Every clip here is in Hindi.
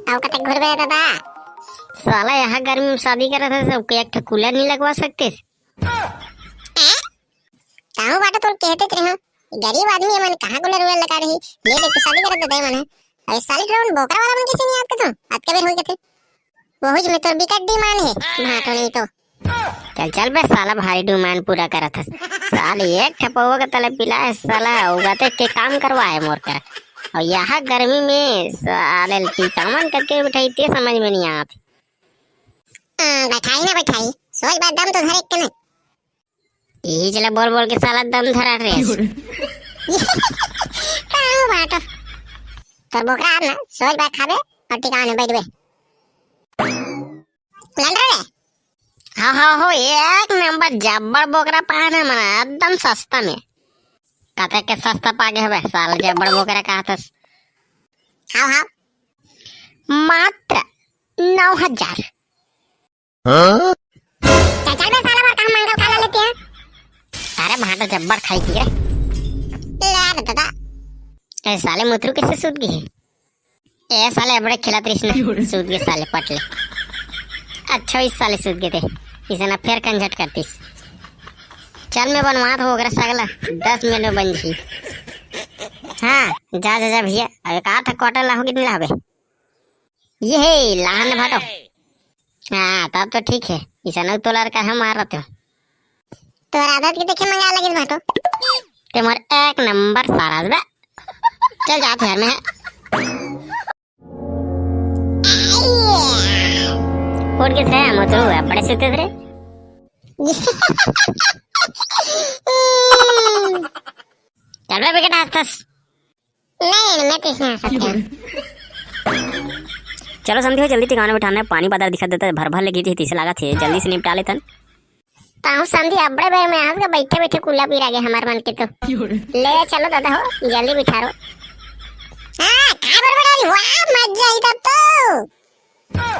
आओ कतक घर गया दादा। साला यहाँ गर्मी में शादी कर रहा था, सबके एक ठे कूलर नहीं लगवा सकते? काहू बाटा तो कहते रहे हो गरीब आदमी है, मन कहां कूलर वूलर लगा रही ले देख तो शादी कर देते मन। अरे साले ड्रोन बोकरा वाला मन किसी नहीं याद करता आज के बेर हो गए थे बहुत में तो बिकट डिमांड है भाटो नहीं तो। चल चल बे साला, भारी डिमांड पूरा करा था साले। एक ठपवा का तले पिला है साला, उगाते के काम करवाए मोर कर। और यहाँ गर्मी में साले टीकामन करके बिठाई ते समझ में नहीं आती। बैठाई ना बैठाई सोच बात दम तो धरे के ना यही चला बोल बोल के साला दम धरा रहे। काहू बाटो तर बोकरा ना सोच बात खाबे और टिकाने बैठ बे लड़ रे। हाँ हाँ हो, एक नंबर जब्बर बोकरा पाना मना एकदम सस्ता में। कहते के सस्ता पागे है साला, जब्बर बोकरा कहा था। हाँ हाँ मात्र 9,000। चल बे साला बार कहां मंगल काला लेते हैं। अरे भाटा जब्बर खाई थी रे ले दादा। ए साले मुतरू कैसे सूत गई? ए साले बड़े खिला तृष्णा सूत गए साले पटले। अच्छा इस साले सूत गए थे, इसे ना फिर कंजट करतीस। चल मैं बनवा तो होगा सगला 10 मिनट में बन जी। हाँ जा जा जा भैया, अरे कहा था क्वार्टर लाओगे नहीं लावे? ये है लाहन भाटो। हाँ तब तो ठीक है, इसे न तो लड़का हम मार रहे थे तो आदत के देखे मंगा लगे भाटो तुम्हारे एक नंबर सारा बे। चल जाते यार मैं उठ के थे मुतरू बड़े सूते थे। चल बे विकेट हंसतस। नहीं मैं तो इसमें हंस सकता हूं। चलो समझी हो जल्दी ठिकाने बिठाने, पानी बादल दिखा देता है, भर भर लगी थी तीसरे लगा थे, जल्दी से निपटा लेते। ताऊ संधि अबड़े बेर में आज का बैठे बैठे कुल्ला पी रहा हमार मन के तो ले चलो दादा हो जल्दी बिठा रो। हां काय बड़बड़ाली वाह मजा आई तब तो।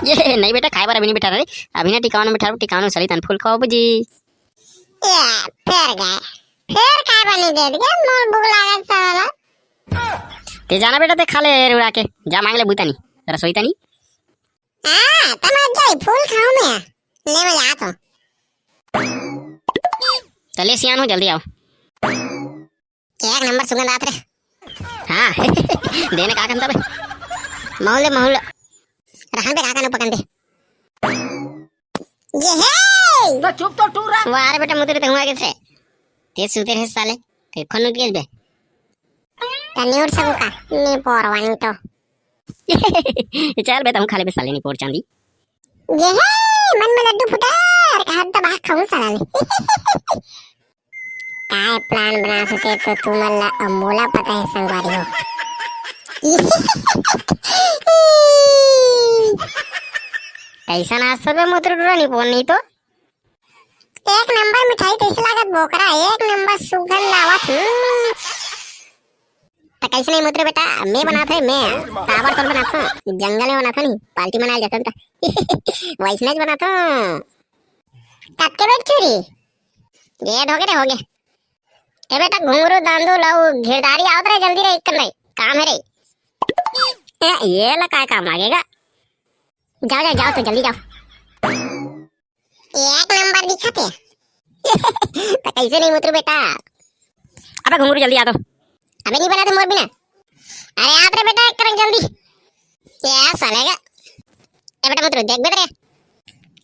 ये नहीं बेटा खाए बार अभी नहीं बिठा रहे, अभी ना टिकाने बिठा रो, टिकाने सली तन फूल खाओ बुजी। ये फिर गए फिर काय बनी दे दिया मोर भूख लगा साला। ते जाना बेटा ते खा ले उड़ा के जा मांग ले बुतानी रसोई तनी। हां तो मजा आई फूल खाऊं मैं ले मैं जाता हूं। चलिए सियान हो जल्दी आओ। एक नंबर सुगंध आत रे। हाँ देने का कंता बे माहौल माहौल रहन पे काका न पकड़ दे। ये है तो चुप तो टूरा वारे बेटा मुतरे तंगवा के से ते सुते रहे साले के खनु के बे तन्यूर सब का ने पोरवानी तो। चल बे तुम खा ले बे साले नहीं पोर चांदी। ये है मन में लड्डू फुटा और कहा तो बाहर खाऊं साला ने। काय प्लान बना सके तो तुम्हारा अमोला पता है संगवारी हो। कैसा नाश्ता बे मुतरे टूरा नहीं पोर नहीं तो। एक नंबर मिठाई कैसे लागत बोकरा, एक नंबर सुगंध आवत। तो कैसे नहीं मुतरे बेटा मैं बना थे, मैं टावर तोड़ बना था, जंगल में बना था, नहीं पार्टी मनाया जाता था वैसने बना था। कब के बैठ चोरी ये हो गए ए बेटा घुंगरू दांदू लाओ घेरदारी आओ रे जल्दी रे कर नहीं काम है रे। ये ला काय काम आगेगा, जाओ जाओ जाओ तो जल्दी जाओ। एक नंबर दिखाते। तो कैसे नहीं मुतरू बेटा, अबे घुंगरू जल्दी आ दो। अबे नहीं बना थे मोर बिना। अरे आप रे बेटा कर जल्दी क्या सालेगा। ए बेटा मुतरू देख बेटा।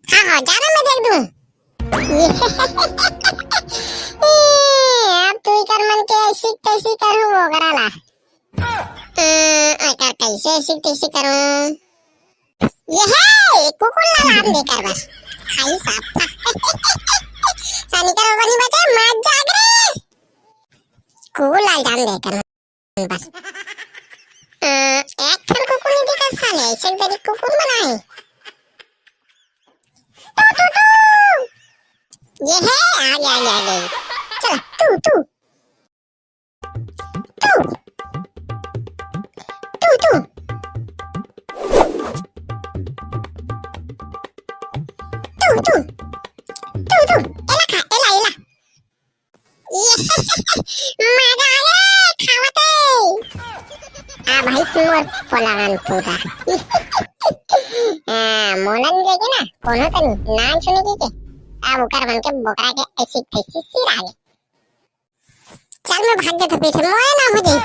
हां हां जाना मैं देख दूं। अब तू कर मन के ऐसी कैसी करूं वो कराला। कर कैसे ऐसी कैसी करूं। ये है कुकुर लाल लेकर बस खाई साफ सानी करो बनी बचे मत जाग रे। कुकुर लाल जान लेकर बस एक फिर कुकुर नहीं दिखा साले ऐसे तेरी कुकुर बनाए। ये है आ गया चल तू तू तू तू तू तू तू तू तू एला खा एला ये मजा आ गया खावते आ भाई सुअर पलान पूरा। मोनन लेके ना कौन होता नहीं नाम सुनेगी के अब उकर बन के बोकरा के ऐसी थैसी सिर आगे चल मैं भाग जाता पीछे मोए ना हो जाए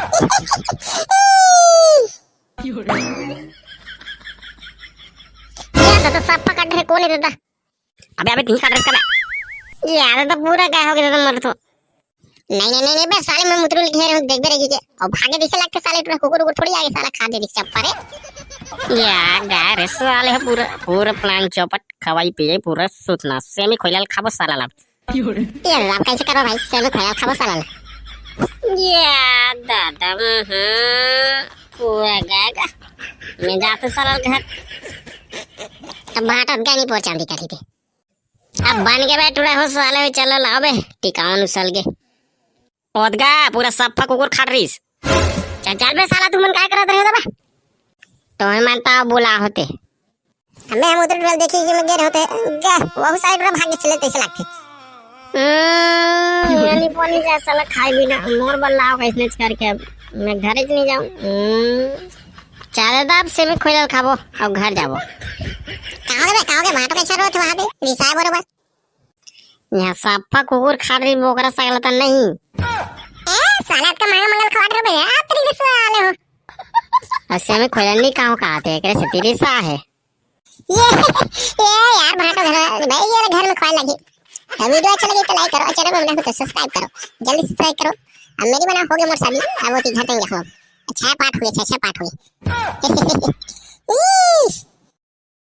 ये तो सब पकड़ रहे कौन है दादा अबे अबे तीन काट रहा है यार तो पूरा क्या हो गया दादा मर तो नहीं बस साले मैं मुतरुल घेर हूं देख बेरेगी के और भागे दिसे लगते साले टूरा कुकुर को थोड़ी आगे साला खा दे दिस चप्पा रे यार गाय साले है पूरा पूरा प्लान चौपट खवाई पिए पूरा सूचना सेमी खोइलाल खाबो साला ला यार आप कैसे करो भाई सेमी खोइलाल खाबो साला ला या दादा पूरा गायगा मैं जाते साला घर अब भाटत गानी पहुंचांदी करी थी अब बन के बैठुड़ा हो साले चलो लाओ बे टिकावन उसल के ओदगा पूरा सफा कुकुर खाट रहीस चल बे साला तुमन काय करत रहे दबा तो मानता बोला होते हमें हम उधर ड्रल देखी कि मैं गेर होते वो साइड रे भागे चले तैसे लगते यानी पानी जा साला खाई भी ना मोर बल्लाओ कैसने करके अब मैं घर ही नहीं जाऊं चारे दाब से मैं खोइल खाबो अब घर जाबो कहोगे भाटो कैसा रोत वहां पे रिसाय बरोबर यहाँ सफा कुकुर खाट रही बोकरा सकलता नहीं साला का मंगल खाट रे भैया तेरी के साले हो ऐसे में खोलनी कहाँ कहते हैं करे तेरी सा है ये यार भाटो घर भाई ये घर में खोल लगी वीडियो अच्छा लगे तो लाइक करो चैनल को बना तो सब्सक्राइब करो जल्दी सब्सक्राइब करो अब मेरी बना हो गया मोर शादी अब वो घर देंगे हम अच्छा पाठ हुए अच्छा पाठ हुए